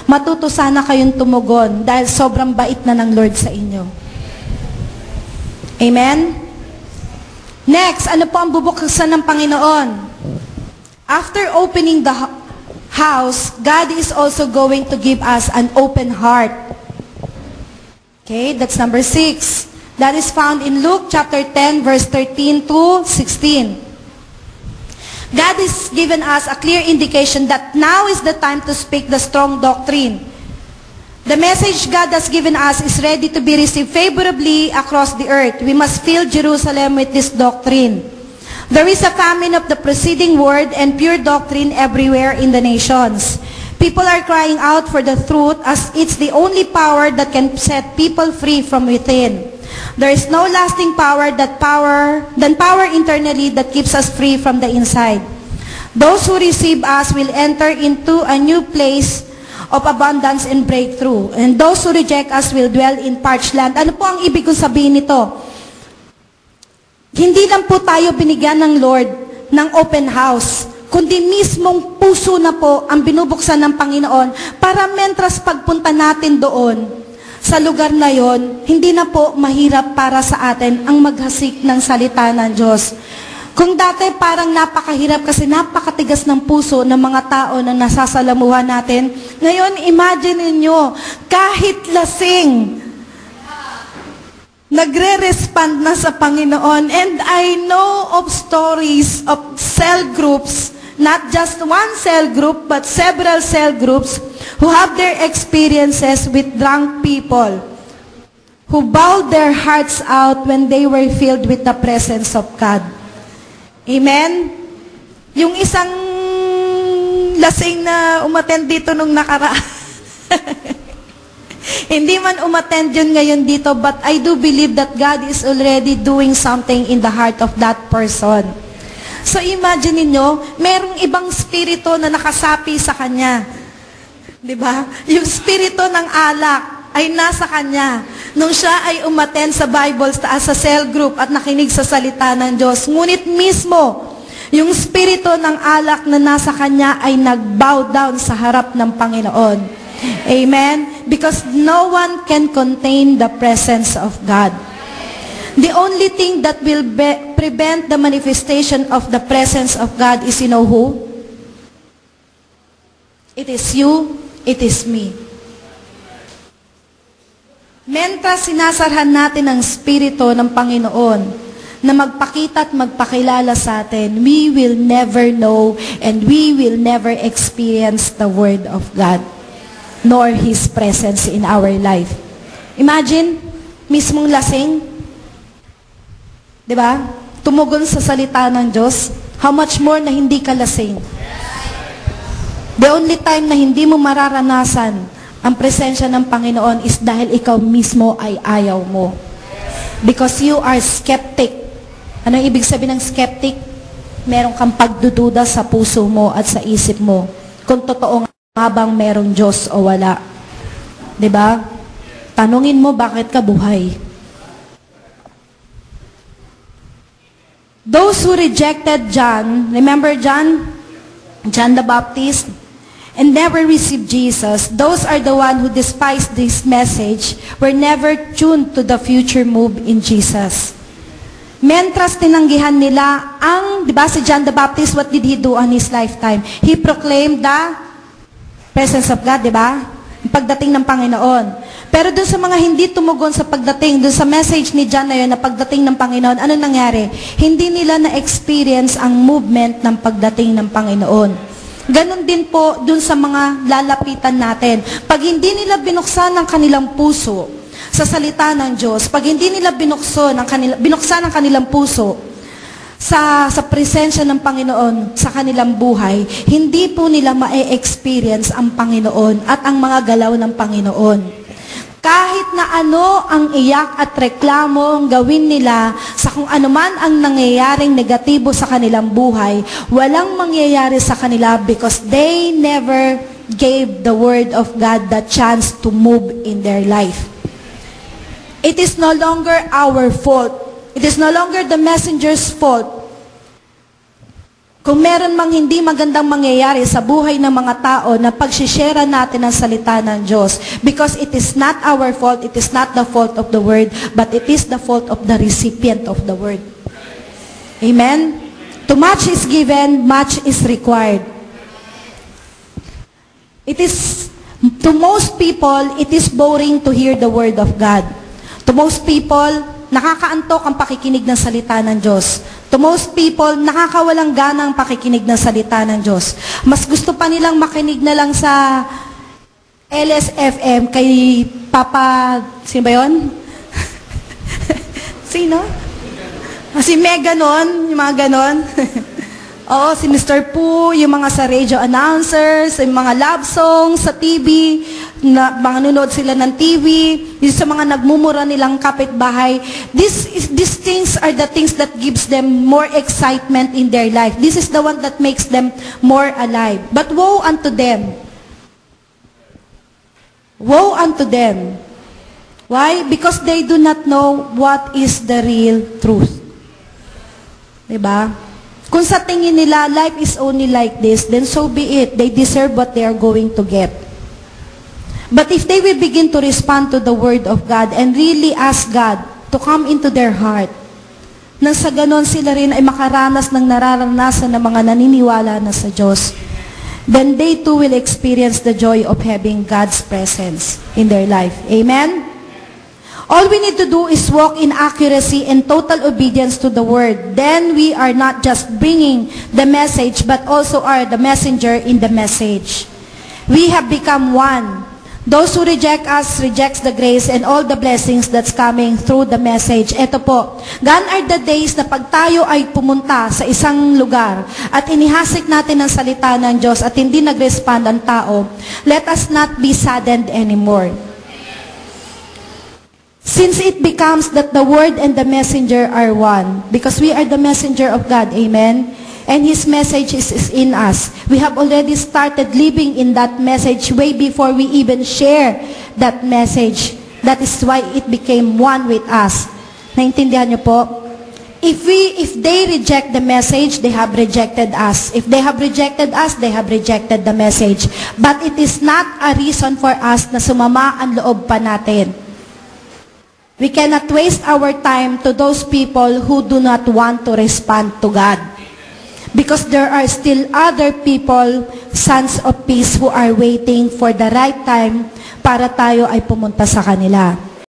Matuto sana kayong tumugon dahil sobrang bait na ng Lord sa inyo. Amen? Next, ano po ang bubuksan ng Panginoon? After opening the house, God is also going to give us an open heart. Okay, that's number 6. That is found in Luke chapter 10, verse 13 to 16. God has given us a clear indication that now is the time to speak the strong doctrine. The message God has given us is ready to be received favorably across the earth. We must fill Jerusalem with this doctrine. There is a famine of the preceding word and pure doctrine everywhere in the nations. People are crying out for the truth as it's the only power that can set people free from within. There is no lasting power than power internally that keeps us free from the inside. Those who receive us will enter into a new place of abundance and breakthrough. And those who reject us will dwell in parched land. Ano po ang ibig kong sabihin nito? Hindi lang po tayo binigyan ng Lord ng open house, kundi mismong puso na po ang binubuksan ng Panginoon para mentras pagpunta natin doon, sa lugar na yon, hindi na po mahirap para sa atin ang maghasik ng salita ng Diyos. Kung dati parang napakahirap kasi napakatigas ng puso ng mga tao na nasasalamuhan natin, ngayon imagine niyo kahit lasing, nagre-respond na sa Panginoon. And I know of stories of cell groups, not just one cell group, but several cell groups who have their experiences with drunk people who bowed their hearts out when they were filled with the presence of God. Amen? Yung isang lasing na umattend dito nung nakaraan. Hindi man umattend yun ngayon dito, but I do believe that God is already doing something in the heart of that person. So imagine niyo, merong ibang spirito na nakasapi sa kanya. 'Di ba? Yung spirito ng alak ay nasa kanya nung siya ay umattend sa Bible sa cell group at nakinig sa salita ng Diyos. Ngunit mismo, yung spirito ng alak na nasa kanya ay nag-bow down sa harap ng Panginoon. Amen? Because no one can contain the presence of God. The only thing that will prevent the manifestation of the presence of God is, you know who? It is you, it is me. Mentras sinasarhan natin ang Espiritu ng Panginoon na magpakita at magpakilala sa atin, we will never know and we will never experience the Word of God nor His presence in our life. Imagine, mismong lasing, di ba? Tumugon sa salita ng Diyos. How much more na hindi ka lasing? The only time na hindi mo mararanasan ang presensya ng Panginoon is dahil ikaw mismo ay ayaw mo. Because you are skeptic. Ano ang ibig sabihin ng skeptic? Meron kang pagdududa sa puso mo at sa isip mo kung totoo nga bang merong Diyos o wala. di ba? Tanungin mo, bakit ka buhay? Those who rejected John, remember John? John the Baptist, and never received Jesus, those are the one who despised this message, were never tuned to the future move in Jesus. Mentras tinanggihan nila ang, di ba, si John the Baptist, what did he do on his lifetime? He proclaimed the presence of God, di ba? Pagdating ng Panginoon. Pero dun sa mga hindi tumugon sa pagdating, dun sa message ni John na yun, na pagdating ng Panginoon, ano nangyari? Hindi nila na-experience ang movement ng pagdating ng Panginoon. Ganon din po dun sa mga lalapitan natin. Pag hindi nila binuksan ang kanilang puso sa salita ng Diyos, pag hindi nila binuksan ang kanilang puso sa presensya ng Panginoon sa kanilang buhay, hindi po nila ma-experience ang Panginoon at ang mga galaw ng Panginoon. Kahit na ano ang iyak at reklamo ang gawin nila sa kung anuman ang nangyayaring negatibo sa kanilang buhay, walang mangyayari sa kanila because they never gave the Word of God the chance to move in their life. It is no longer our fault. It is no longer the messenger's fault Kung meron mang hindi magandang mangyayari sa buhay ng mga tao na pagsishare natin ang salita ng Diyos, because it is not our fault, it is not the fault of the word, but it is the fault of the recipient of the word. Amen? To much is given, much is required. It is, to most people, it is boring to hear the word of God. To most people, nakakaantok ang pakikinig ng salita ng Diyos. To most people, nakakawalang gana ang pakikinig ng salita ng Diyos. Mas gusto pa nilang makinig na lang sa LSFM kay Papa, sino ba yun? Sino? Si Meg ganon, yung mga ganon. Oo, si Mr. Poo, yung mga sa radio announcers, yung mga love songs sa TV, na mga nunod sila ng TV, yung sa mga nagmumura nilang kapitbahay. These things are the things that gives them more excitement in their life. This is the one that makes them more alive. But woe unto them. Woe unto them. Why? Because they do not know what is the real truth. Diba? Kung sa tingin nila, life is only like this, then so be it. They deserve what they are going to get. But if they will begin to respond to the Word of God and really ask God to come into their heart, nang sa ganon sila rin ay makaranas ng nararanasan ng mga naniniwala na sa Diyos, then they too will experience the joy of having God's presence in their life. Amen? All we need to do is walk in accuracy and total obedience to the Word. Then we are not just bringing the message, but also are the messenger in the message. We have become one. Those who reject us rejects the grace and all the blessings that's coming through the message. Ito po, gone are the days na pag tayo ay pumunta sa isang lugar at inihasik natin ang salita ng Diyos at hindi nag-respond ang tao, let us not be saddened anymore. Since it becomes that the Word and the messenger are one, because we are the messenger of God, amen? And His message is in us. We have already started living in that message way before we even share that message. That is why it became one with us. Naintindihan niyo po? If they reject the message, they have rejected us. If they have rejected us, they have rejected the message. But it is not a reason for us na sumama ang loob pa natin. We cannot waste our time to those people who do not want to respond to God. Because there are still other people, sons of peace, who are waiting for the right time para tayo ay pumunta sa kanila.